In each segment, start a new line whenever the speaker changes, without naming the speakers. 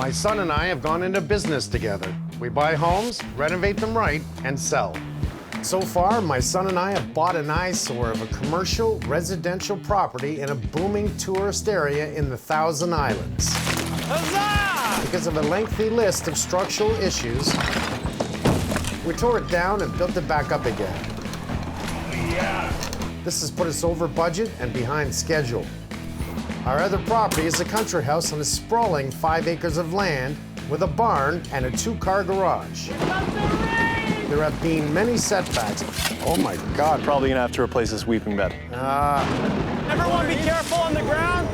My son and I have gone into business together. We buy homes, renovate them right, and sell. So far, my son and I have bought an eyesore of a commercial residential property in a booming tourist area in the Thousand Islands. Huzzah! Because of a lengthy list of structural issues, we tore it down and built it back up again. Yeah. This has put us over budget and behind schedule. Our other property is a country house on a sprawling 5 acres of land with a barn and a 2-car garage. There have been many setbacks. Oh my God.
Probably gonna have to replace this weeping bed.
Everyone be careful on the ground.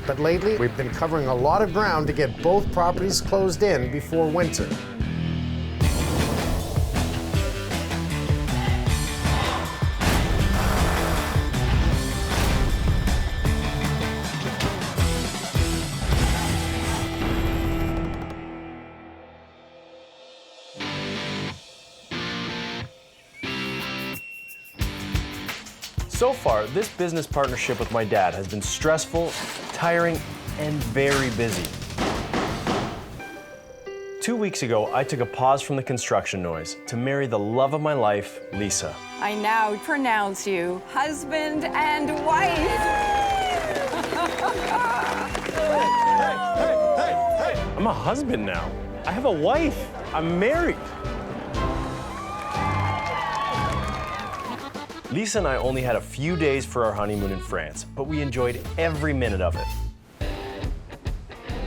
But lately, we've been covering a lot of ground to get both properties closed in before winter.
So far, this business partnership with my dad has been stressful, tiring, and very busy. 2 weeks ago, I took a pause from the construction noise to marry the love of my life, Lisa.
I now pronounce you husband and wife.
Hey! I'm a husband now. I have a wife. I'm married. Lisa and I only had a few days for our honeymoon in France, but we enjoyed every minute of it.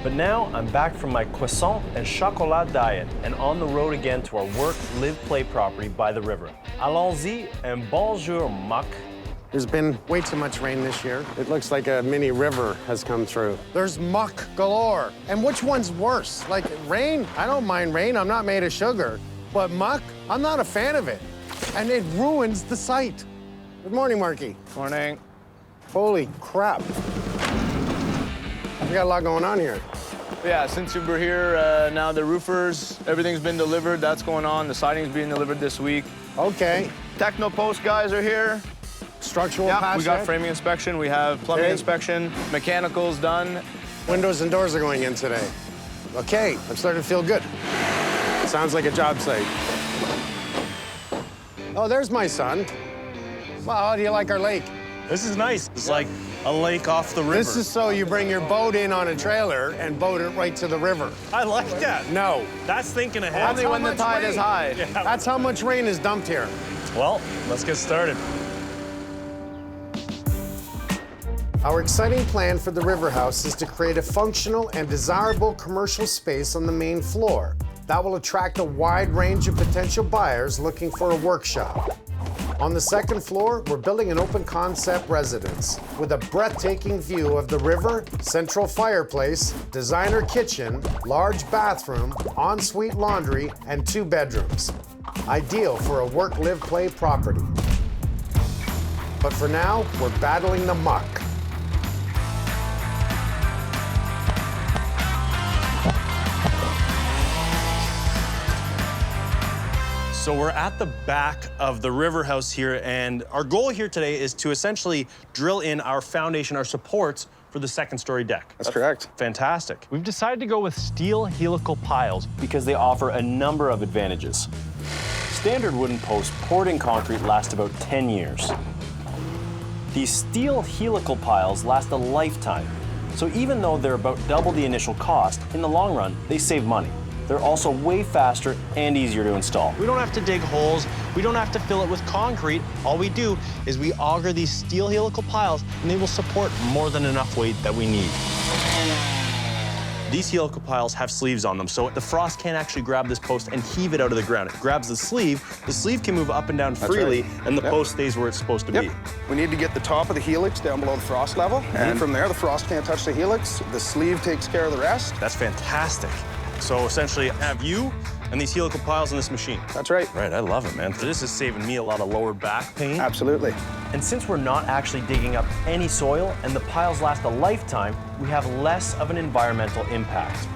But now I'm back from my croissant and chocolat diet and on the road again to our work, live, play property by the river. Allons-y and bonjour, muck.
There's been way too much rain this year. It looks like a mini river has come through. There's muck galore. And which one's worse? Like rain? I don't mind rain, I'm not made of sugar. But muck, I'm not a fan of it. And it ruins the site. Good morning, Marky.
Morning.
Holy crap. We got a lot going on here.
Yeah, since we're here, now the roofers, everything's been delivered. That's going on. The siding's being delivered this week.
Okay.
Techno post guys are here.
Structural
Yeah,
patch
we got
yet?
framing inspection. We have plumbing
Okay.
inspection. Mechanical's done.
Windows and doors are going in today. Okay, I'm starting to feel good. Sounds like a job site. Oh, there's my son. Well, how do you like our lake?
This is nice. It's like a lake off the river.
This is so you bring your boat in on a trailer and boat it right to the river.
I like that.
No.
That's thinking ahead.
Only when the tide is high.
Yeah.
That's how much rain is dumped here.
Well, let's get started.
Our exciting plan for the river house is to create a functional and desirable commercial space on the main floor that will attract a wide range of potential buyers looking for a workshop. On the second floor, we're building an open concept residence with a breathtaking view of the river, central fireplace, designer kitchen, large bathroom, ensuite laundry, and 2 bedrooms. Ideal for a work, live, play property. But for now, we're battling the muck.
So we're at the back of the river house here, and our goal here today is to essentially drill in our foundation, our supports for the second-story deck.
That's correct.
Fantastic. We've decided to go with steel helical piles because they offer a number of advantages. Standard wooden posts poured in concrete last about 10 years. These steel helical piles last a lifetime. So even though they're about double the initial cost, in the long run, they save money. They're also way faster and easier to install. We don't have to dig holes. We don't have to fill it with concrete. All we do is we auger these steel helical piles, and they will support more than enough weight that we need. These helical piles have sleeves on them, so the frost can't actually grab this post and heave it out of the ground. It grabs the sleeve can move up and down freely,
right.
and the post stays where it's supposed to be.
We need to get the top of the helix down below the frost level, and from there, the frost can't touch the helix. The sleeve takes care of the rest.
That's fantastic. So essentially, I have you and these helical piles in this machine.
That's right.
Right, I love it, man. This is saving me a lot of lower back pain.
Absolutely.
And since we're not actually digging up any soil and the piles last a lifetime, we have less of an environmental impact.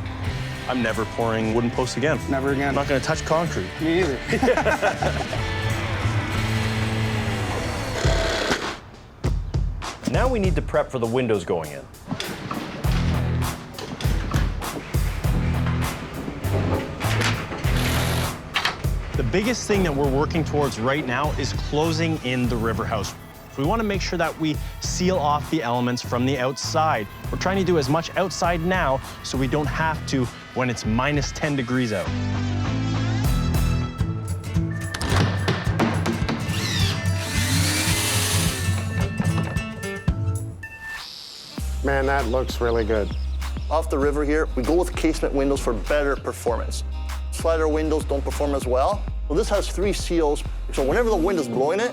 I'm never pouring wooden posts again.
Never again.
I'm not gonna touch concrete.
Me either.
Now we need to prep for the windows going in. biggest thing that we're working towards right now is closing in the river house. We want to make sure that we seal off the elements from the outside. We're trying to do as much outside now so we don't have to when it's minus 10 degrees out.
Man, that looks really good.
Off the river here, we go with casement windows for better performance. Slider windows don't perform as well. Well, this has 3 seals, so whenever the wind is blowing it,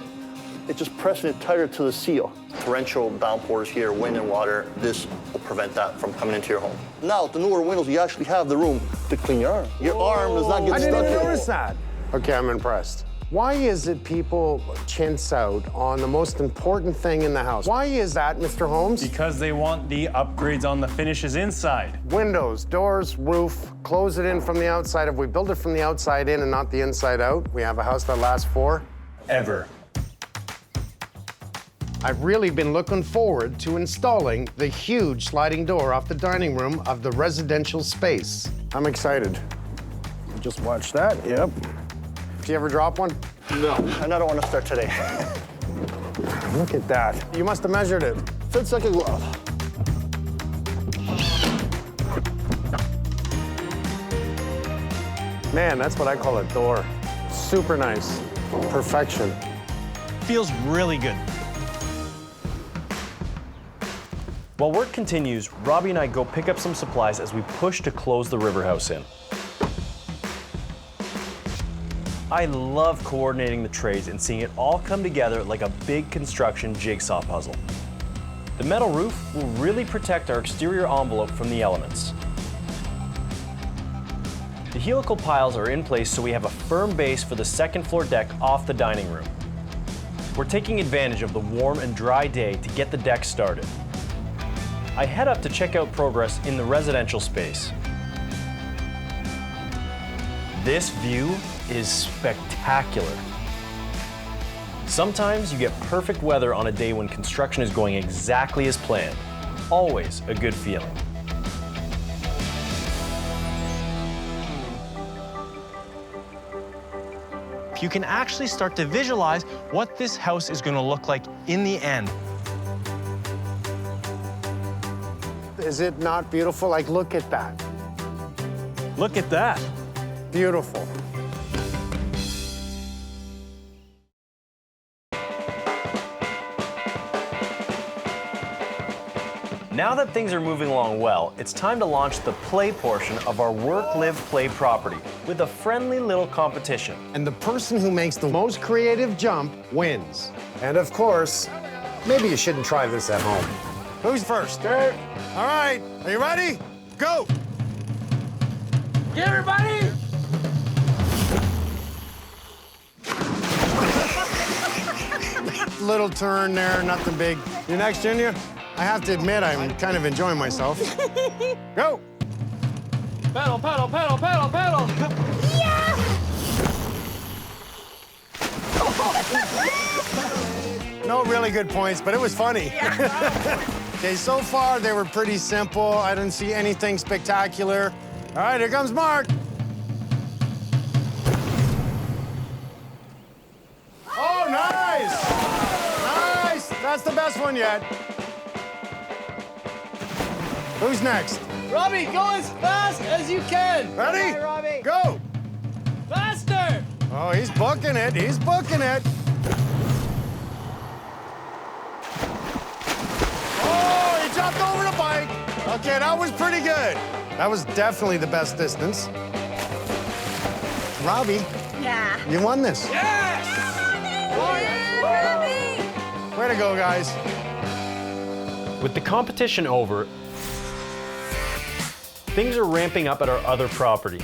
it's just pressing it tighter to the seal. Torrential downpours here, wind and water, this will prevent that from coming into your home. Now, with the newer windows, you actually have the room to clean your arm. Your arm does not get
I
stuck
didn't
here.
notice that. Okay, I'm impressed. Why is it people chintz out on the most important thing in the house? Why is that, Mr. Holmes?
Because they want the upgrades on the finishes inside.
Windows, doors, roof, close it in from the outside. If we build it from the outside in and not the inside out, we have a house that lasts
Ever.
I've really been looking forward to installing the huge sliding door off the dining room of the residential space. I'm excited. Just watch that, yep. Did you ever drop one?
No, and I don't want to start today.
Look at that. You must have measured it.
Fits like a glove.
Man, that's what I call a door. Super nice. Perfection.
Feels really good. While work continues, Robbie and I go pick up some supplies as we push to close the river house in. I love coordinating the trades and seeing it all come together like a big construction jigsaw puzzle. The metal roof will really protect our exterior envelope from the elements. The helical piles are in place so we have a firm base for the second floor deck off the dining room. We're taking advantage of the warm and dry day to get the deck started. I head up to check out progress in the residential space. This view is spectacular. Sometimes you get perfect weather on a day when construction is going exactly as planned. Always a good feeling. You can actually start to visualize what this house is going to look like in the end.
Is it not beautiful? Like, look at that.
Look at that.
Beautiful.
Now that things are moving along well, it's time to launch the play portion of our Work, Live, Play property with a friendly little competition.
And the person who makes the most creative jump wins. And of course, maybe you shouldn't try this at home. Who's first? All right, are you ready? Go!
Get everybody!
Little turn there, nothing big. You next, Junior? I have to admit, I'm kind of enjoying myself. Go!
Pedal, pedal, pedal, pedal, pedal!
No really good points, but it was funny. Okay, so far they were pretty simple. I didn't see anything spectacular. All right, here comes Mark. Oh, nice! Nice! That's the best one yet. Who's next?
Robbie, go as fast as you can!
Ready?
Robbie.
Go!
Faster!
Oh, he's booking it. He's booking it. Oh, he jumped over the bike. Okay, that was pretty good. That was definitely the best distance. Robbie,
Yeah.
you won this.
Yes!
Way to go, guys.
With the competition over, things are ramping up at our other property.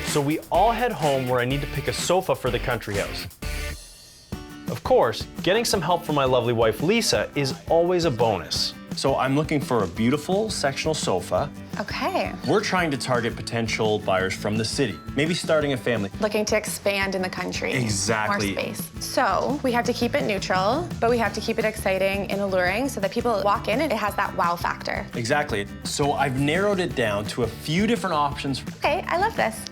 So we all head home where I need to pick a sofa for the country house. Of of course, getting some help from my lovely wife Lisa is always a bonus. So I'm looking for a beautiful sectional sofa.
Okay.
We're trying to target potential buyers from the city, maybe starting a family.
Looking to expand in the country.
Exactly.
More space. So we have to keep it neutral, but we have to keep it exciting and alluring so that people walk in and it has that wow factor.
Exactly. So I've narrowed it down to a few different options.
Okay, I love this.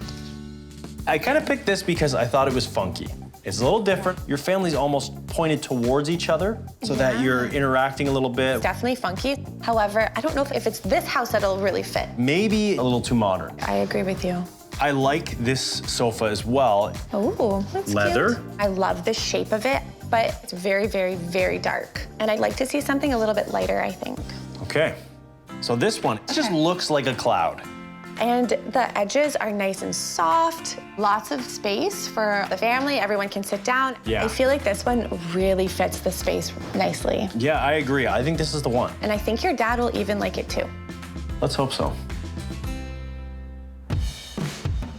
I kind of picked this because I thought it was funky. It's a little different. Your family's almost pointed towards each other so that you're interacting a little bit.
Definitely funky. However, I don't know if it's this house that'll really fit.
Maybe a little too modern.
I agree with you.
I like this sofa as well.
Oh, that's
Leather.
cute. I love the shape of it, but it's very, very, very dark. And I'd like to see something a little bit lighter, I think.
Okay. So this one, it just looks like a cloud.
And the edges are nice and soft. Lots of space for the family. Everyone can sit down.
Yeah.
I feel like this one really fits the space nicely.
Yeah, I agree. I think this is the one.
And I think your dad will even like it too.
Let's hope so.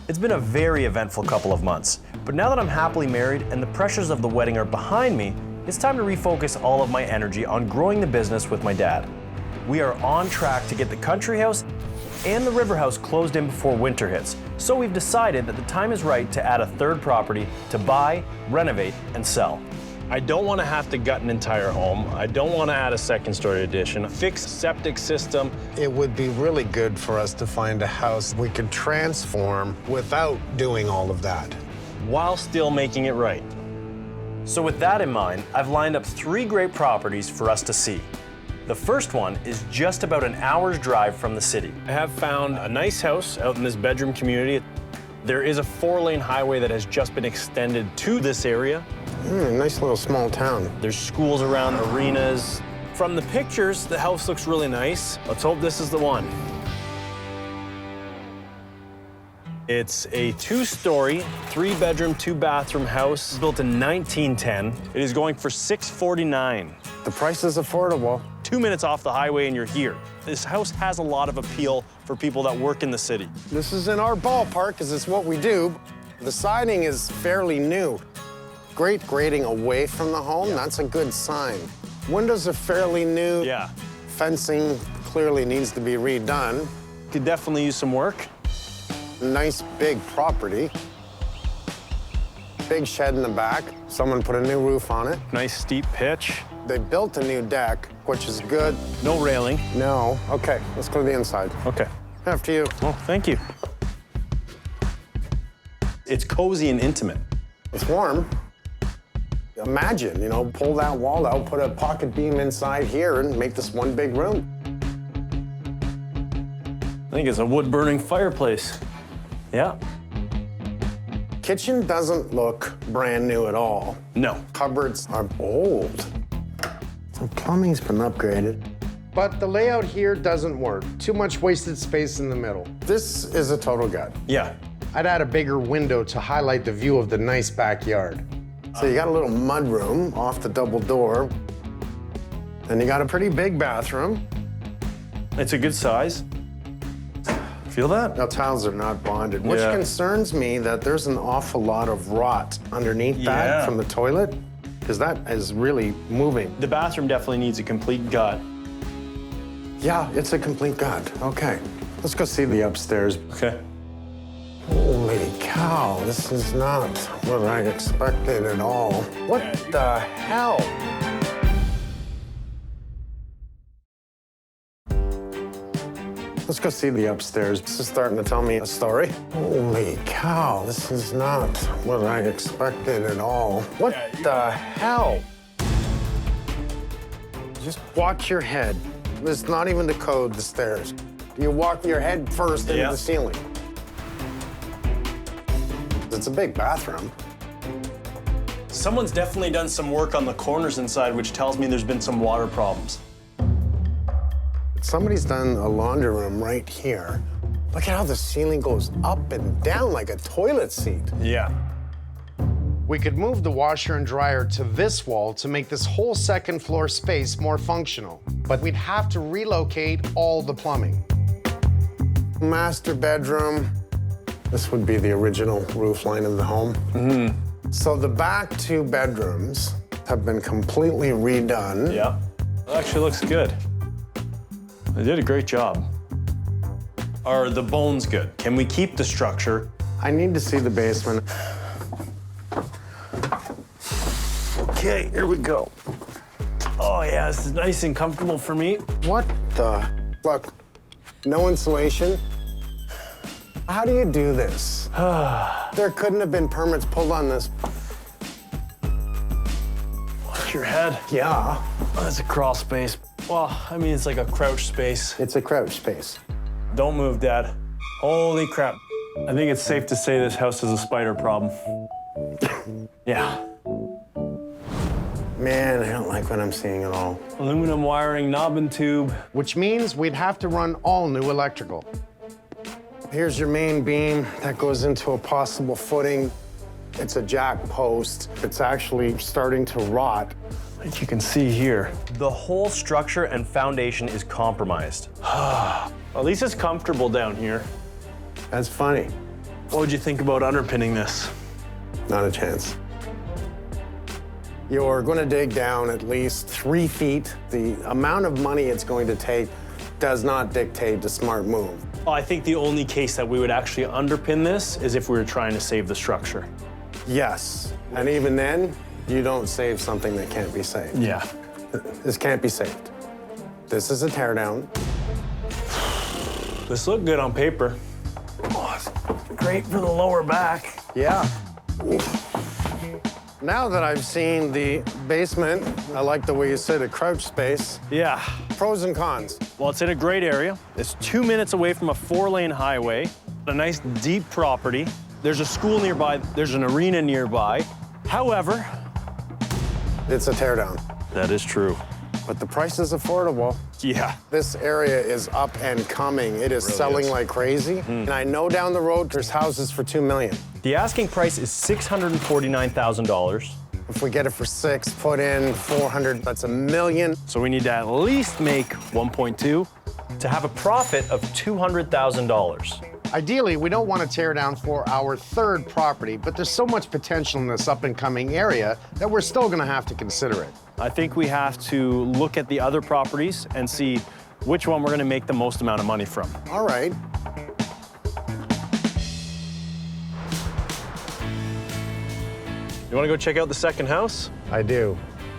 It's been a very eventful couple of months, but now that I'm happily married and the pressures of the wedding are behind me, it's time to refocus all of my energy on growing the business with my dad. We are on track to get the country house and the river house closed in before winter hits, so we've decided that the time is right to add a third property to buy, renovate, and sell. I don't want to have to gut an entire home. I don't want to add a second-story addition, fix septic system.
It would be really good for us to find a house we could transform without doing all of that.
While still making it right. So with that in mind, I've lined up 3 great properties for us to see. The first one is just about an hour's drive from the city. I have found a nice house out in this bedroom community. There is a 4-lane highway that has just been extended to this area.
Nice little small town.
There's schools around, arenas. From the pictures, the house looks really nice. Let's hope this is the one. It's a 2-story, 3-bedroom, 2-bathroom house built in 1910. It is going for $649.
The price is affordable.
2 minutes off the highway and you're here. This house has a lot of appeal for people that work in the city.
This is in our ballpark because it's what we do. The siding is fairly new. Great grading away from the home, that's a good sign. Windows are fairly new.
Yeah.
Fencing clearly needs to be redone.
Could definitely use some work.
Nice big property. Big shed in the back. Someone put a new roof on it.
Nice steep pitch.
They built a new deck, which is good.
No railing.
No. Okay, let's go to the inside.
Okay.
After you.
Well, thank you. It's cozy and intimate.
It's warm. Imagine, pull that wall out, put a pocket beam inside here, and make this one big room.
I think it's a wood-burning fireplace. Yeah.
Kitchen doesn't look brand new at all.
No.
Cupboards are old. The plumbing's been upgraded. But the layout here doesn't work. Too much wasted space in the middle. This is a total gut.
Yeah.
I'd add a bigger window to highlight the view of the nice backyard. So you got a little mud room off the double door. Then you got a pretty big bathroom.
It's a good size. Feel that?
Now, tiles are not bonded, which
Yeah.
concerns me that there's an awful lot of rot underneath that
Yeah.
from the toilet, because that is really moving.
The bathroom definitely needs a complete gut.
Yeah, it's a complete gut. Okay, let's go see the upstairs.
Okay.
Holy cow, this is not what I expected at all. What the hell? Let's go see the upstairs. This is starting to tell me a story. Holy cow, this is not what I expected at all. What the hell? Just watch your head. It's not even the code, the stairs. You walk your head first into the ceiling. It's a big bathroom.
Someone's definitely done some work on the corners inside, which tells me there's been some water problems.
Somebody's done a laundry room right here. Look at how the ceiling goes up and down like a toilet seat.
Yeah.
We could move the washer and dryer to this wall to make this whole second floor space more functional, but we'd have to relocate all the plumbing. Master bedroom. This would be the original roof line of the home. So the back 2 bedrooms have been completely redone.
Yeah. It actually looks good. They did a great job. Are the bones good? Can we keep the structure?
I need to see the basement.
Okay, here we go. Oh yeah, this is nice and comfortable for me.
What the? Look, no insulation. How do you do this? There couldn't have been permits pulled on this.
Watch your head.
Yeah.
That's a crawl space. Well, I mean, it's like a crouch space.
It's a crouch space.
Don't move, Dad. Holy crap. I think it's safe to say this house has a spider problem. Yeah.
Man, I don't like what I'm seeing at all.
Aluminum wiring, knob and tube.
Which means we'd have to run all new electrical. Here's your main beam that goes into a possible footing. It's a jack post. It's actually starting to rot.
Like you can see here. The whole structure and foundation is compromised. At least it's comfortable down here.
That's funny.
What would you think about underpinning this?
Not a chance. You're going to dig down at least 3 feet. The amount of money it's going to take does not dictate the smart move.
Well, I think the only case that we would actually underpin this is if we were trying to save the structure.
Yes, and even then, you don't save something that can't be saved.
Yeah.
This can't be saved. This is a teardown.
This looked good on paper. Oh, it's great for the lower back.
Yeah. Now that I've seen the basement, I like the way you said a crouch space.
Yeah.
Pros and cons.
Well, it's in a great area. It's 2 minutes away from a 4-lane highway, a nice deep property. There's a school nearby, there's an arena nearby. However,
It's a teardown,
that is true.
but the price is affordable.
Yeah.
This area is up and coming. It is selling like crazy. And I know down the road there's houses for $2 million.
The asking price is $649,000.
If we get it for 6, put in 400, that's $1 million.
So we need to at least make 1.2 to have a profit of $200,000.
Ideally, we don't want to tear down for our third property, but there's so much potential in this up-and-coming area that we're still going to have to consider it.
I think we have to look at the other properties and see which one we're going to make the most amount of money from.
All right.
You want to go check out the second house?
I do.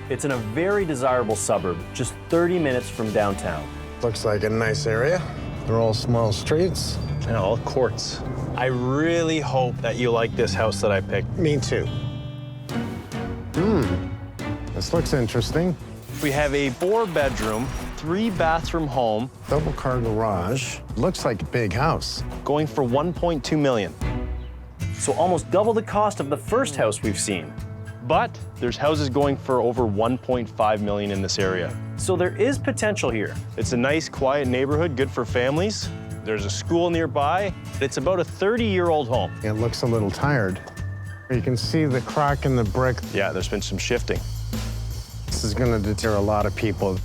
It's in a very desirable suburb, just 30 minutes from downtown.
Looks like a nice area. They're all small streets.
And all courts. I really hope that you like this house that I picked.
Me too. This looks interesting.
We have a 4-bedroom, 3-bathroom home
Double car garage. Looks like a big house.
going for $1.2 million. So almost double the cost of the first house we've seen. But there's houses going for over $1.5 million in this area. So there is potential here. It's a nice, quiet neighborhood, good for families. There's a school nearby. It's about a 30-year-old home.
It looks a little tired. You can see the crack in the brick.
Yeah, there's been some shifting.
This is going to deter a lot of people,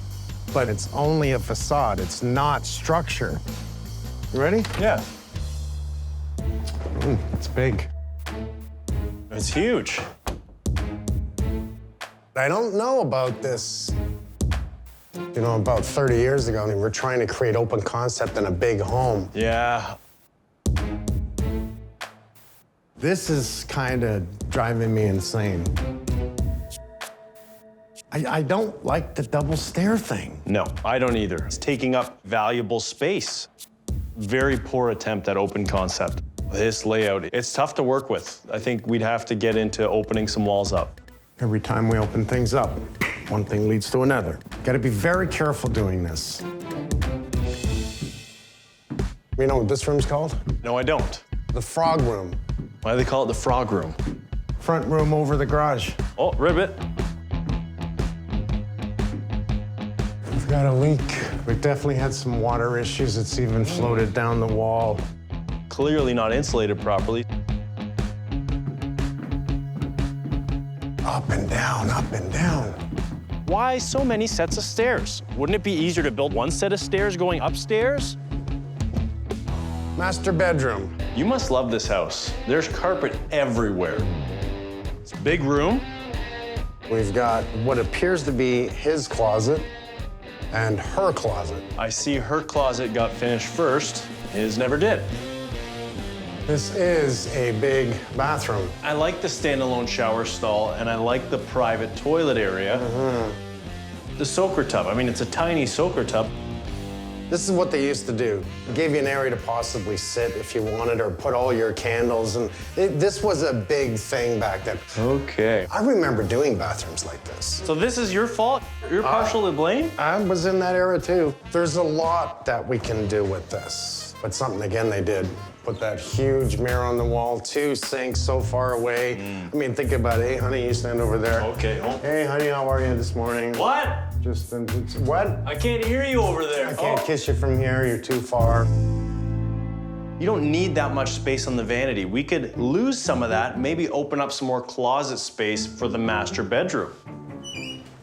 but it's only a facade. It's not structure. You ready?
Yeah.
It's big.
It's huge.
I don't know about this. You know, about 30 years ago, we were trying to create open concept in a big home.
Yeah.
This is kind of driving me insane. I don't like the double stair thing.
No, I don't either. It's taking up valuable space. Very poor attempt at open concept. This layout, it's tough to work with. I think we'd have to get into opening some walls up.
Every time we open things up, one thing leads to another. Got to be very careful doing this. You know what this room's called?
No, I don't.
The frog room.
Why do they call it the frog room?
Front room over the garage.
Oh, ribbit.
We've got a leak. We've definitely had some water issues. It's even floated down the wall.
Clearly not insulated properly.
Up and down, up and down.
Why so many sets of stairs? Wouldn't it be easier to build one set of stairs going upstairs?
Master bedroom.
You must love this house. There's carpet everywhere. It's a big room.
We've got what appears to be his closet and her closet.
I see her closet got finished first. His never did.
This is a big bathroom.
I like the standalone shower stall, and I like the private toilet area. The soaker tub. I mean, it's a tiny soaker tub.
This is what they used to do. It gave you an area to possibly sit if you wanted, or put all your candles. And this was a big thing back then.
Okay.
I remember doing bathrooms like this.
So this is your fault? You're partial to blame?
I was in that era too. There's a lot that we can do with this. But something, again, they did. Put that huge mirror on the wall, 2 sinks so far away. I mean, think about it. Hey, honey, you stand over there.
Okay. Oh.
Hey, honey, how are you this morning?
What?
Just, what?
I can't hear you over there.
I can't kiss you from here, you're too far.
You don't need that much space on the vanity. We could lose some of that, maybe open up some more closet space for the master bedroom.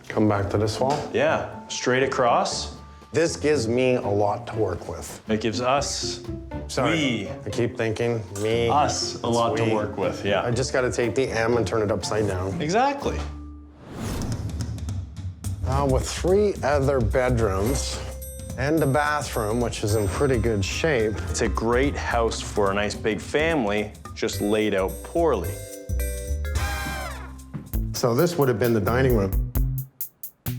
Come back to this wall.
Yeah, straight across.
This gives me a lot to work with.
It gives us,
Sorry, I keep thinking, me.
us a lot to work with,
I
yeah.
just gotta take the M and turn it upside down.
Exactly.
With 3 other bedrooms and a bathroom, which is in pretty good shape.
It's a great house for a nice big family, just laid out poorly.
So this would have been the dining room.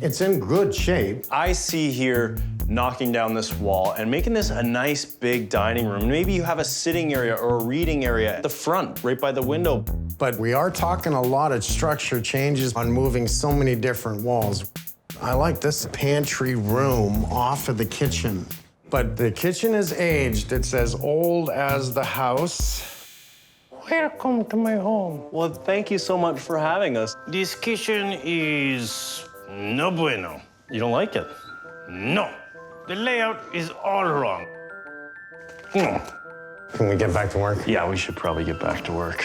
It's in good shape.
I see here knocking down this wall and making this a nice big dining room. Maybe you have a sitting area or a reading area at the front, right by the window.
But we are talking a lot of structure changes on moving so many different walls. I like this pantry room off of the kitchen. But the kitchen is aged. It's as old as the house. Welcome to my home.
Well, thank you so much for having us. This kitchen is no bueno. You don't like it? No. The layout is all wrong.
Can we get back to work?
Yeah, we should probably get back to work.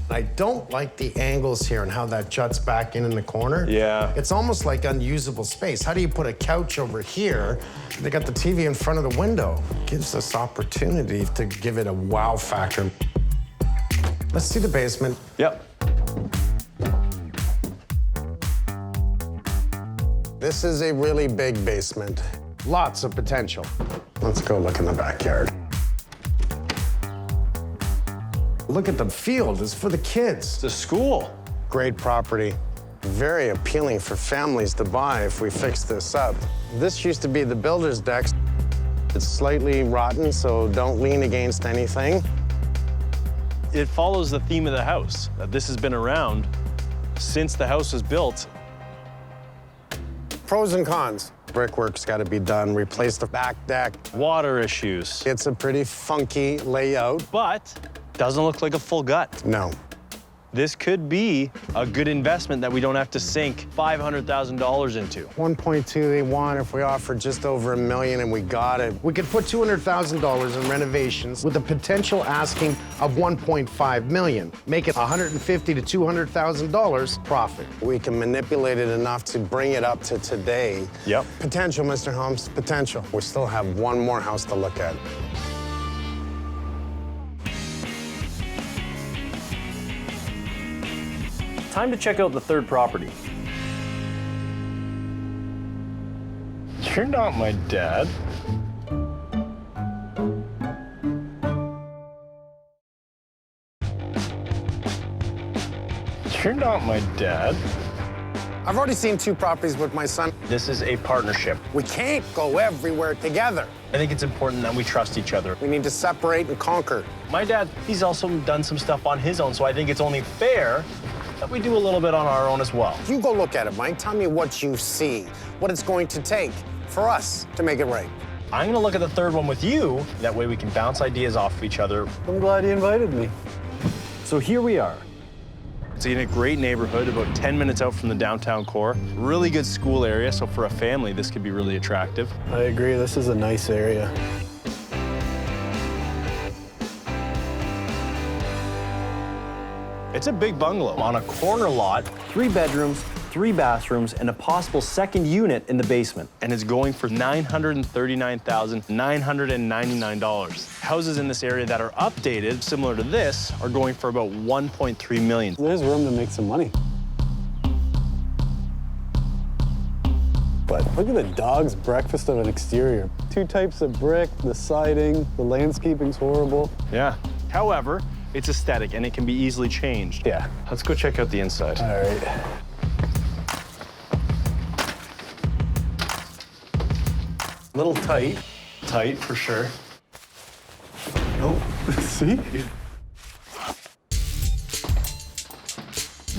I don't like the angles here and how that juts back in the corner.
Yeah.
It's almost like unusable space. How do you put a couch over here? They got the TV in front of the window. Gives us opportunity to give it a wow factor. Let's see the basement.
Yep.
This is a really big basement. Lots of potential. Let's go look in the backyard. Look at the field, it's for the kids.
It's a school.
Great property. Very appealing for families to buy if we fix this up. This used to be the builder's deck. It's slightly rotten, so don't lean against anything.
It follows the theme of the house, that this has been around since the house was built.
Pros and cons. Brickwork's got to be done. Replace the back deck.
Water issues.
It's a pretty funky layout.
But doesn't look like a full gut.
No.
This could be a good investment that we don't have to sink $500,000 into.
1.2 they want. If we offer just over $1 million and we got it, we could put $200,000 in renovations with a potential asking of $1.5 million. Make it $150,000 to $200,000 profit. We can manipulate it enough to bring it up to today.
Yep.
Potential, Mr. Holmes, potential. We still have one more house to look at.
Time to check out the third property. You're not my dad. You're not my dad.
I've already seen 2 properties with my son.
This is a partnership.
We can't go everywhere together.
I think it's important that we trust each other.
We need to separate and conquer.
My dad, he's also done some stuff on his own, so I think it's only fair that we do a little bit on our own as well.
You go look at it, Mike. Tell me what you see, what it's going to take for us to make it right.
I'm gonna look at the third one with you. That way we can bounce ideas off of each other.
I'm glad you invited me.
So here we are. It's in a great neighborhood, about 10 minutes out from the downtown core. Really good school area, so for a family, this could be really attractive.
I agree, this is a nice area.
It's a big bungalow on a corner lot, 3 bedrooms, 3 bathrooms and a possible second unit in the basement. And it's going for $939,999. Houses in this area that are updated, similar to this, are going for about $1.3 million.
There's room to make some money. But look at the dog's breakfast of an exterior. 2 types of brick, the siding, the landscaping's horrible.
Yeah. However, it's aesthetic and it can be easily changed.
Yeah.
Let's go check out the inside.
All right. A little tight.
Tight, for sure.
Nope. See?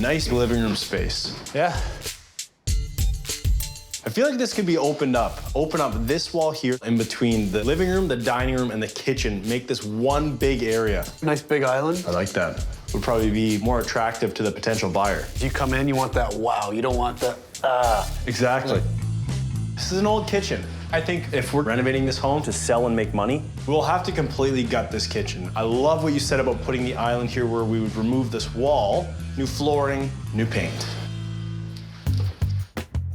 Nice living room space.
Yeah.
I feel like this could be opened up. Open up this wall here in between the living room, the dining room, and the kitchen. Make this one big area.
Nice big island.
I like that. Would probably be more attractive to the potential buyer.
You come in, you want that wow. You don't want that
Exactly. This is an old kitchen. I think if we're renovating this home to sell and make money, we'll have to completely gut this kitchen. I love what you said about putting the island here where we would remove this wall, new flooring, new paint.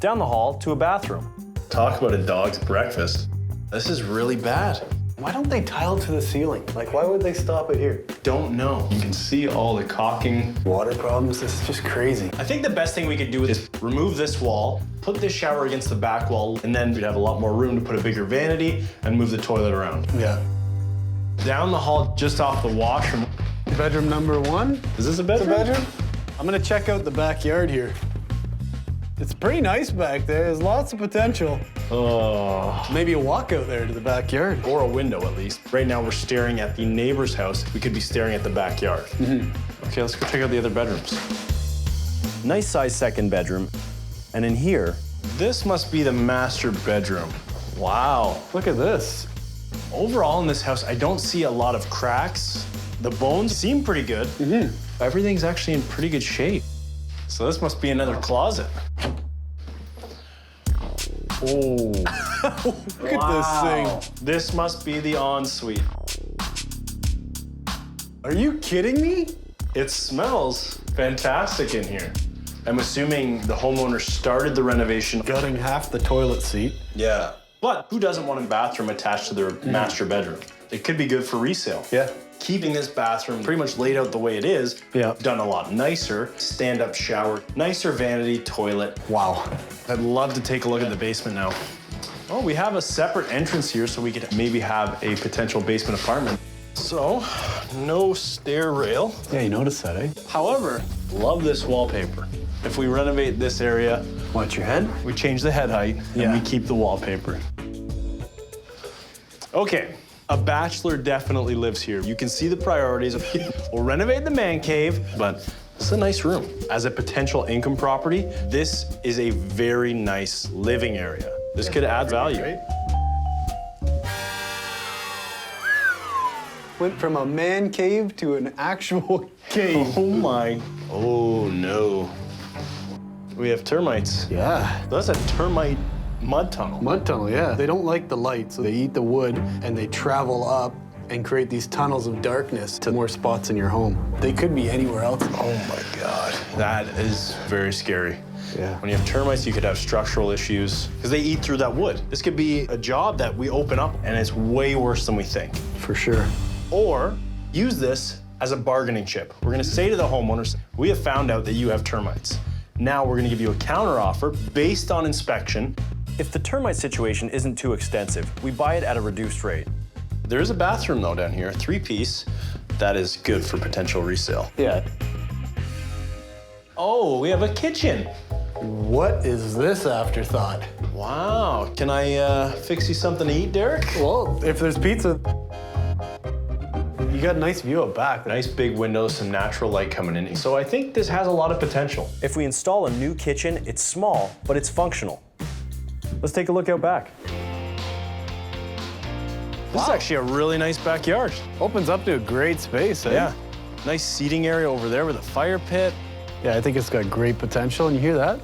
Down the hall to a bathroom. Talk about a dog's breakfast. This is really bad.
Why don't they tile to the ceiling? Like, why would they stop it here?
Don't know. You can see all the caulking.
Water problems, this is just crazy.
I think the best thing we could do is remove this wall, put this shower against the back wall, and then we'd have a lot more room to put a bigger vanity and move the toilet around.
Yeah.
Down the hall, just off the washroom.
Bedroom number 1.
Is this a bedroom?
It's a bedroom? I'm gonna check out the backyard here. It's pretty nice back there. There's lots of potential.
Oh.
Maybe a walk out there to the backyard.
Or a window, at least. Right now, we're staring at the neighbor's house. We could be staring at the backyard. Okay, let's go check out the other bedrooms. Nice size second bedroom. And in here, this must be the master bedroom. Wow.
Look at this.
Overall in this house, I don't see a lot of cracks. The bones seem pretty good. Everything's actually in pretty good shape. So this must be another closet. Oh.
Look at this thing.
This must be the ensuite.
Are you kidding me?
It smells fantastic in here. I'm assuming the homeowner started the renovation.
Gutting half the toilet seat.
Yeah. But who doesn't want a bathroom attached to their master bedroom? It could be good for resale.
Yeah.
Keeping this bathroom pretty much laid out the way it is,
Yeah.
done a lot nicer, stand-up shower, nicer vanity, toilet.
Wow.
I'd love to take a look at the basement now. Oh, we have a separate entrance here so we could maybe have a potential basement apartment. So, no stair rail.
Yeah, you noticed that, eh?
However, love this wallpaper. If we renovate this area,
Watch your head.
we change the head height and we keep the wallpaper. Okay, a bachelor definitely lives here. You can see the priorities. We'll renovate the man cave, but this is a nice room. As a potential income property, this is a very nice living area. This could add value.
Right? Went from a man cave to an actual cave.
Oh my, oh no. We have termites.
Yeah.
That's a termite mud tunnel.
Mud tunnel, yeah. They don't like the light, so they eat the wood and they travel up and create these tunnels of darkness to more spots in your home. They could be anywhere else.
Oh my God. That is very scary.
Yeah.
When you have termites, you could have structural issues because they eat through that wood. This could be a job that we open up and it's way worse than we think.
For sure.
Or use this as a bargaining chip. We're gonna say to the homeowners, we have found out that you have termites. Now we're gonna give you a counteroffer based on inspection. If the termite situation isn't too extensive, we buy it at a reduced rate. There is a bathroom though down here, a 3-piece, that is good for potential resale.
Yeah.
Oh, we have a kitchen.
What is this afterthought?
Wow, can I fix you something to eat, Derek?
Well, if there's pizza, you got a nice view out back.
Nice big windows, some natural light coming in. So I think this has a lot of potential. If we install a new kitchen, it's small, but it's functional. Let's take a look out back. This is actually a really nice backyard.
Opens up to a great space, eh?
Yeah. Nice seating area over there with a fire pit.
Yeah, I think it's got great potential, and you hear that?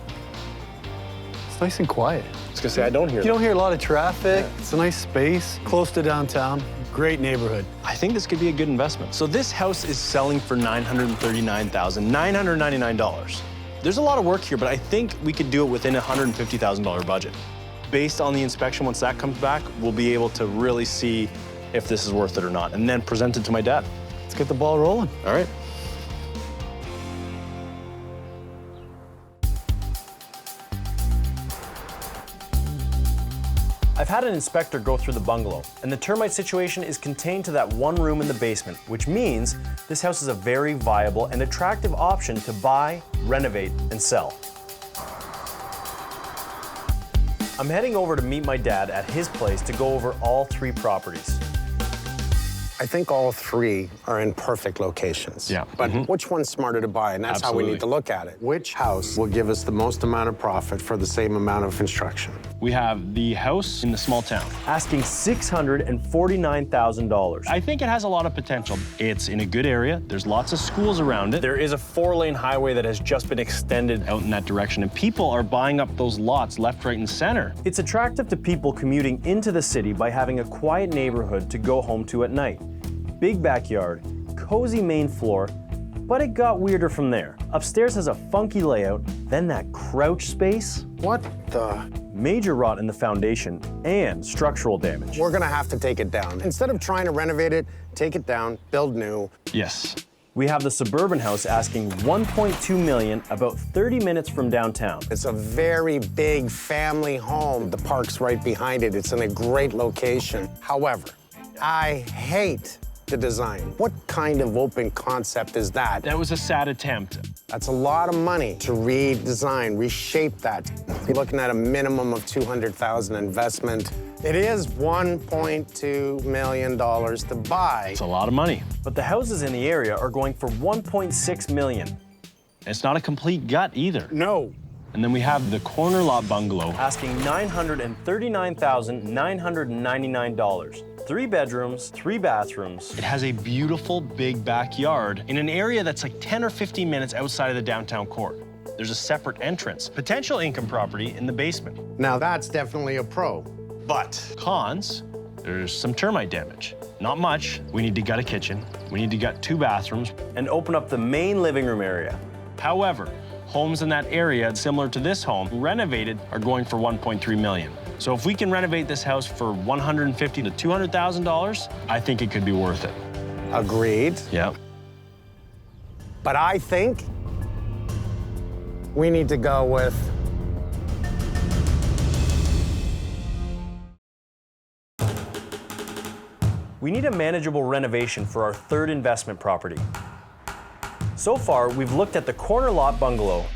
It's nice and quiet.
I was gonna say, I don't hear
You don't hear a lot of traffic. Yeah. It's a nice space, close to downtown. Great neighborhood.
I think this could be a good investment. So this house is selling for $939,999. There's a lot of work here, but I think we could do it within a $150,000 budget. Based on the inspection, once that comes back, we'll be able to really see if this is worth it or not, and then present it to my dad.
Let's get the ball rolling.
All right. I've had an inspector go through the bungalow, and the termite situation is contained to that one room in the basement, which means this house is a very viable and attractive option to buy, renovate, and sell. I'm heading over to meet my dad at his place to go over all 3 properties.
I think all 3 are in perfect locations.
Yeah.
But which one's smarter to buy? And that's how we need to look at it. Which house will give us the most amount of profit for the same amount of construction?
We have the house in the small town, asking $649,000. I think it has a lot of potential. It's in a good area. There's lots of schools around it. There is a 4-lane highway that has just been extended out in that direction, and people are buying up those lots left, right, and center. It's attractive to people commuting into the city by having a quiet neighborhood to go home to at night. Big backyard, cozy main floor, but it got weirder from there. Upstairs has a funky layout, then that crouch space.
What the?
Major rot in the foundation and structural damage.
We're gonna have to take it down. Instead of trying to renovate it, take it down, build new.
Yes. We have the suburban house asking $1.2 million, about 30 minutes from downtown.
It's a very big family home. The park's right behind it. It's in a great location. However, I hate the design. What kind of open concept is that?
That was a sad attempt.
That's a lot of money to redesign, reshape that. You're looking at a minimum of $200,000 investment. It is $1.2 million to buy.
It's a lot of money. But the houses in the area are going for $1.6 million. It's not a complete gut either.
No.
And then we have the corner lot bungalow asking $939,999. 3 bedrooms, 3 bathrooms. It has a beautiful big backyard in an area that's like 10 or 15 minutes outside of the downtown core. There's a separate entrance, potential income property in the basement.
Now that's definitely a pro.
But cons, there's some termite damage. Not much. We need to gut a kitchen. We need to gut 2 bathrooms and open up the main living room area. However, homes in that area, similar to this home, renovated, are going for $1.3 million. So if we can renovate this house for $150,000 to $200,000, I think it could be worth it.
Agreed.
Yeah.
But I think we need to go with
We need a manageable renovation for our 3rd investment property. So far, we've looked at the corner lot bungalow,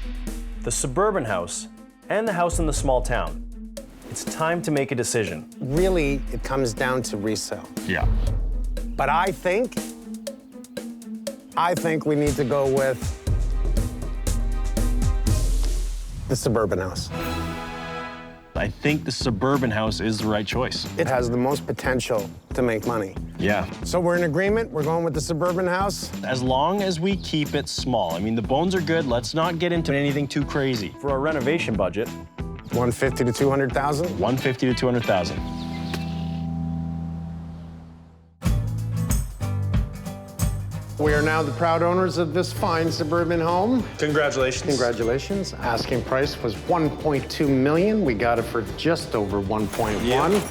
the suburban house, and the house in the small town. It's time to make a decision.
Really, it comes down to resale.
Yeah.
But I think we need to go with the suburban house.
I think the suburban house is the right choice.
It has the most potential to make money.
Yeah.
So we're in agreement, we're going with the suburban house?
As long as we keep it small. I mean, the bones are good. Let's not get into anything too crazy. For our renovation budget,
$150,000 to $200,000?
$150,000 to $200,000.
We are now the proud owners of this fine suburban home.
Congratulations.
Congratulations. Asking price was $1.2 million. We got it for just over 1.1.
Yep.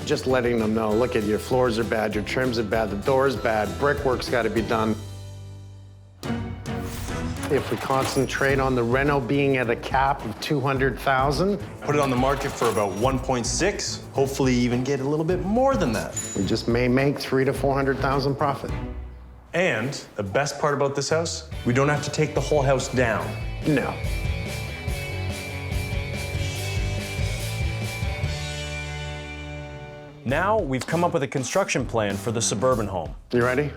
Just letting them know, look at your floors are bad, your trims are bad, the door's bad, brickwork's got to be done. If we concentrate on the reno being at a cap of $200,000,
Put it on the market for about 1.6, hopefully even get a little bit more than that.
we just may make $300,000 to $400,000 profit.
And the best part about this house, we don't have to take the whole house down.
No.
Now we've come up with a construction plan for the suburban home.
You ready?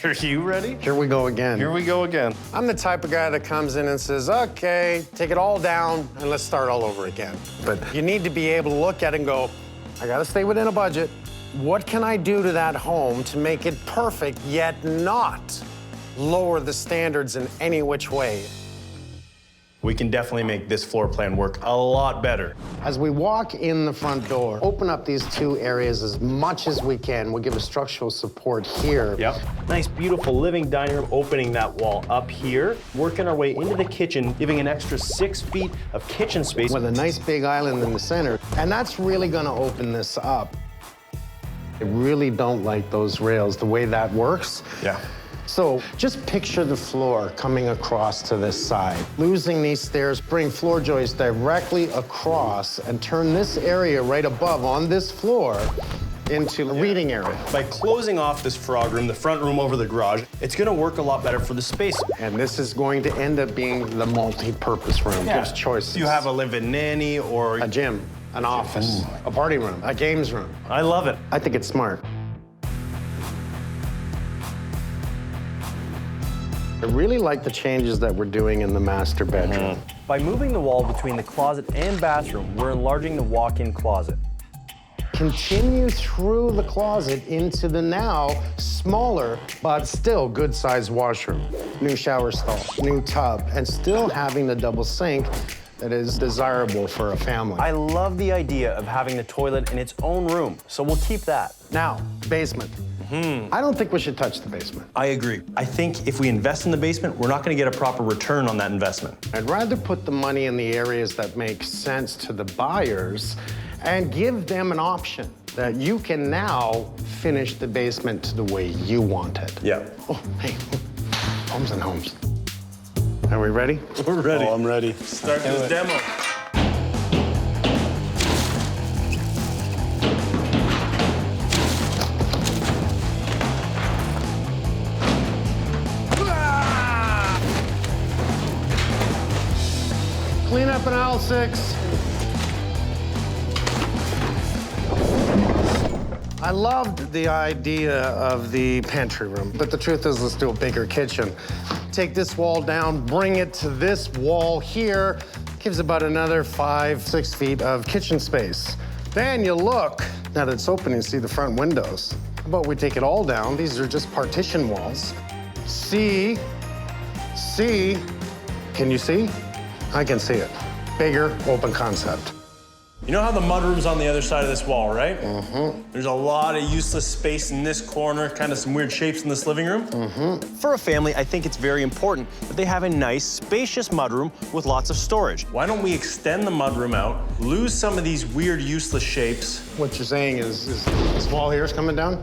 Are you ready?
Here we go again.
Here we go again.
I'm the type of guy that comes in and says, okay, take it all down and let's start all over again. But you need to be able to look at it and go, I gotta stay within a budget. What can I do to that home to make it perfect, yet not lower the standards in any which way?
we can definitely make this floor plan work a lot better.
As we walk in the front door, open up these two areas as much as we can. We'll give a structural support here.
Yep. Nice, beautiful living dining room, opening that wall up here, working our way into the kitchen, giving an extra 6 feet of kitchen space.
With a nice big island in the center. And that's really gonna open this up. I really don't like those rails, the way that works.
Yeah.
So just picture the floor coming across to this side. Losing these stairs, bring floor joists directly across and turn this area right above on this floor into a reading area.
By closing off this frog room, the front room over the garage, it's gonna work a lot better for the space.
And this is going to end up being the multi-purpose room. Gives choices.
You have a live-in nanny or
a gym, an office, a party room, a games room.
I love it.
I think it's smart. I really like the changes that we're doing in the master bedroom.
By moving the wall between the closet and bathroom, we're enlarging the walk-in closet.
Continue through the closet into the now smaller, but still good-sized washroom. New shower stall, new tub, and still having the double sink that is desirable for a family.
I love the idea of having the toilet in its own room, so we'll keep that.
Now, basement. I don't think we should touch the basement.
I agree. I think if we invest in the basement, we're not gonna get a proper return on that investment.
I'd rather put the money in the areas that make sense to the buyers and give them an option that you can now finish the basement the way you want it.
Yeah.
Oh, hey, Holmes and Holmes. Are we ready?
We're ready.
Oh, I'm ready.
Start this demo.
Clean up in aisle 6. I loved the idea of the pantry room, but the truth is, let's do a bigger kitchen. Take this wall down, bring it to this wall here, gives about another 5-6 feet of kitchen space. Then you look, now that it's open, you see the front windows. How about we take it all down? These are just partition walls. See, can you see? I can see it. Bigger, open concept.
You know how the mudroom's on the other side of this wall, right? There's a lot of useless space in this corner, kind of some weird shapes in this living room. For a family, I think it's very important that they have a nice, spacious mudroom with lots of storage. Why don't we extend the mudroom out, lose some of these weird, useless shapes?
What you're saying is this wall here is coming down?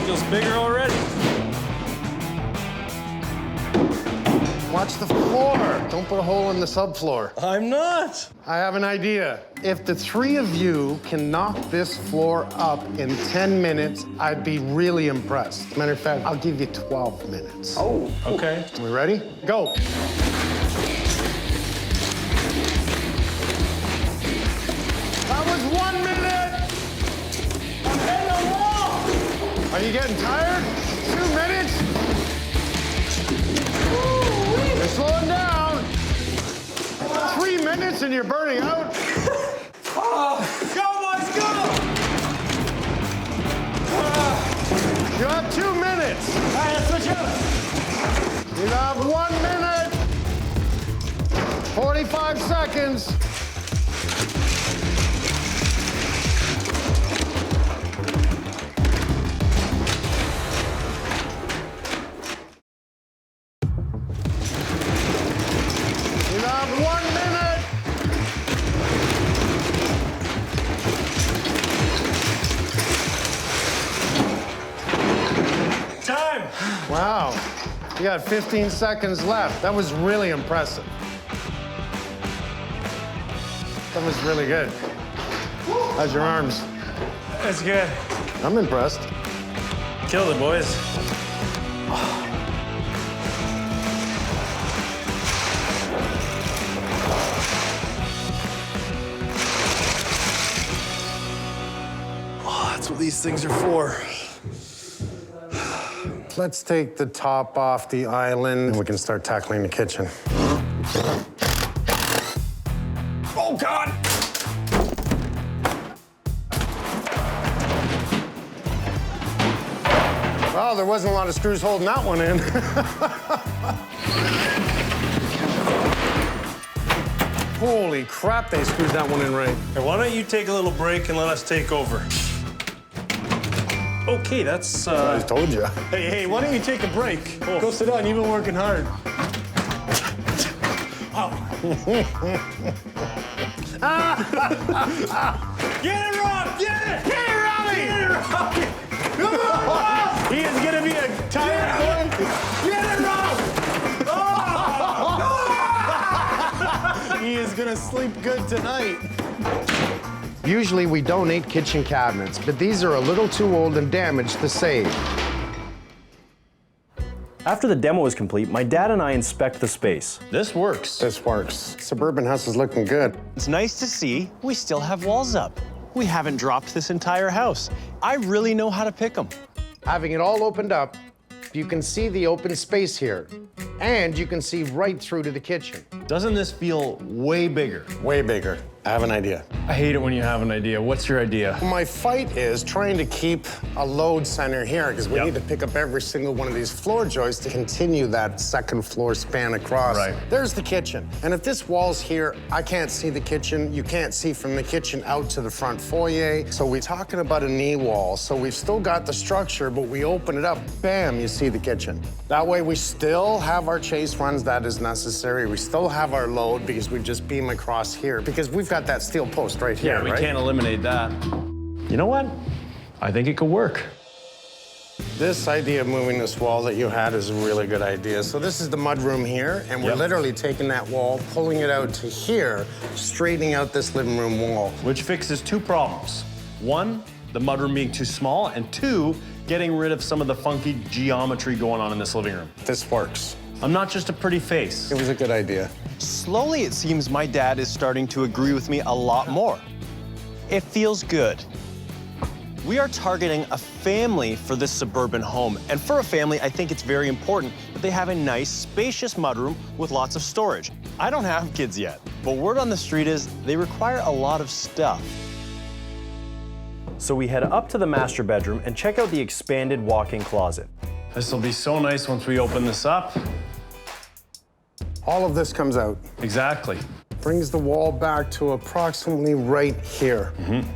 Feels bigger already.
Watch the floor. Don't put a hole in the subfloor.
I'm not.
I have an idea. If the 3 of you can knock this floor up in 10 minutes, I'd be really impressed. Matter of fact, I'll give you 12 minutes.
Oh, okay.
We ready? Go. That was 1 minute. I'm hitting the wall. Are you getting tired? 2 minutes? You're slowing down. 3 minutes and you're burning out.
Go, boys, go!
You have 2 minutes.
All right, let's switch up.
You have 1 minute. 45 seconds. You have 1 minute.
Time.
Wow. You got 15 seconds left. That was really impressive. That was really good. How's your arms?
That's good.
I'm impressed.
Killed it, boys. That's what these things are for.
Let's take the top off the island and we can start tackling the kitchen.
Oh, God!
Well, the there wasn't a lot of screws holding that one in. Holy crap, they screwed that one in right.
Hey, why don't you take a little break and let us take over? Okay, that's,
I told you.
Hey, why don't you take a break? Go sit down, you've been working hard.
Get it, Rob! Get it!
Get it, Robbie!
Get it, Robbie!
He is gonna be a tired boy.
Get it, Rob!
He is gonna sleep good tonight.
Usually we donate kitchen cabinets, but these are a little too old and damaged to save.
After the demo is complete, my dad and I inspect the space.
This works.
This works. Suburban house is looking good.
It's nice to see we still have walls up. We haven't dropped this entire house. I really know how to pick them.
Having it all opened up, you can see the open space here, and you can see right through to the kitchen.
Doesn't this feel way bigger?
Way bigger. I have an idea.
I hate it when you have an idea. What's your idea?
My fight is trying to keep a load center here because we
Yep.
need to pick up every single one of these floor joists to continue that second floor span across.
Right.
There's the kitchen. And if this wall's here, I can't see the kitchen. You can't see from the kitchen out to the front foyer. So we're talking about a knee wall. So we've still got the structure, but we open it up, bam, you see the kitchen. That way we still have our chase runs that is necessary. We still have our load because we just beam across here because we've got that steel post right here,
Yeah, we
right?
can't eliminate that. You know what? I think it could work.
This idea of moving this wall that you had is a really good idea. So this is the mudroom here, and we're
Yep.
literally taking that wall, pulling it out to here, straightening out this living room wall.
Which fixes two problems. One, the mudroom being too small, and two, getting rid of some of the funky geometry going on in this living room.
This works.
I'm not just a pretty face.
It was a good idea.
Slowly, it seems my dad is starting to agree with me a lot more. It feels good. We are targeting a family for this suburban home. And for a family, I think it's very important that they have a nice, spacious mudroom with lots of storage. I don't have kids yet, but word on the street is they require a lot of stuff. So we head up to the master bedroom and check out the expanded walk-in closet.
This will be so nice once we open this up.
All of this comes out.
Exactly.
Brings the wall back to approximately right here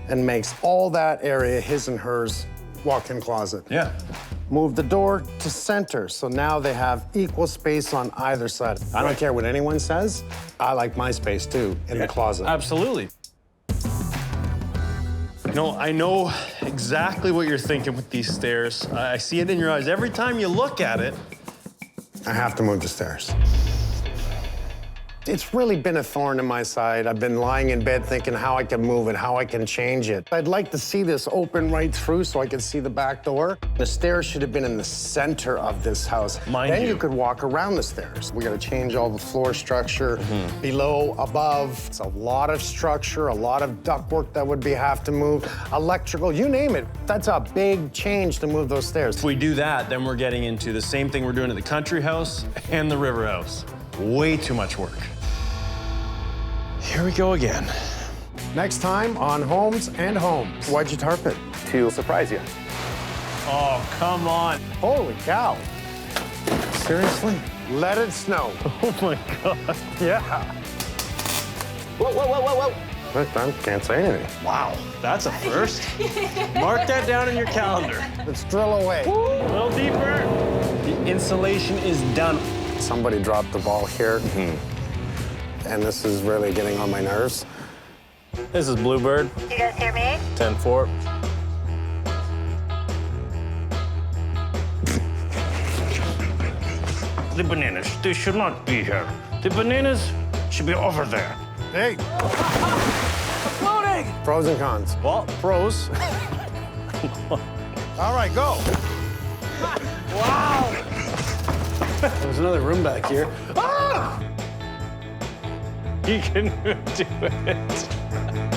and makes all that area his and hers walk-in closet.
Yeah.
Move the door to center, so now they have equal space on either side. I don't care what anyone says, I like my space too, in the closet.
Absolutely. You know, I know exactly what you're thinking with these stairs. I see it in your eyes. Every time you look at it,
I have to move the stairs. It's really been a thorn in my side. I've been lying in bed thinking how I can move it, how I can change it. I'd like to see this open right through so I can see the back door. The stairs should have been in the center of this house.
Mind
then
you.
you could walk around the stairs. We gotta change all the floor structure, below, above. It's a lot of structure, a lot of ductwork that would have to move, electrical, you name it. That's a big change to move those stairs.
if we do that, then we're getting into the same thing we're doing at the country house and the river house. Way too much work.
Here we go again.
Next time on Holmes and Homes. Why'd you tarp it?
To surprise you.
Oh, come on.
Holy cow. Seriously? Let it snow.
Oh my God.
Yeah.
Whoa, whoa, whoa, whoa, whoa.
Look, I can't say anything.
Wow, that's a first. Mark that down in your calendar.
Let's drill away.
A little deeper. The insulation is done.
Somebody dropped the ball here. And this is really getting on my nerves.
This is Bluebird.
You guys hear me?
10-4.
The bananas, they should not be here. The bananas should be over there.
Hey.
Loading!
Pros and cons.
Well, pros.
All right, go.
Wow!
There's another room back here.
He can do it.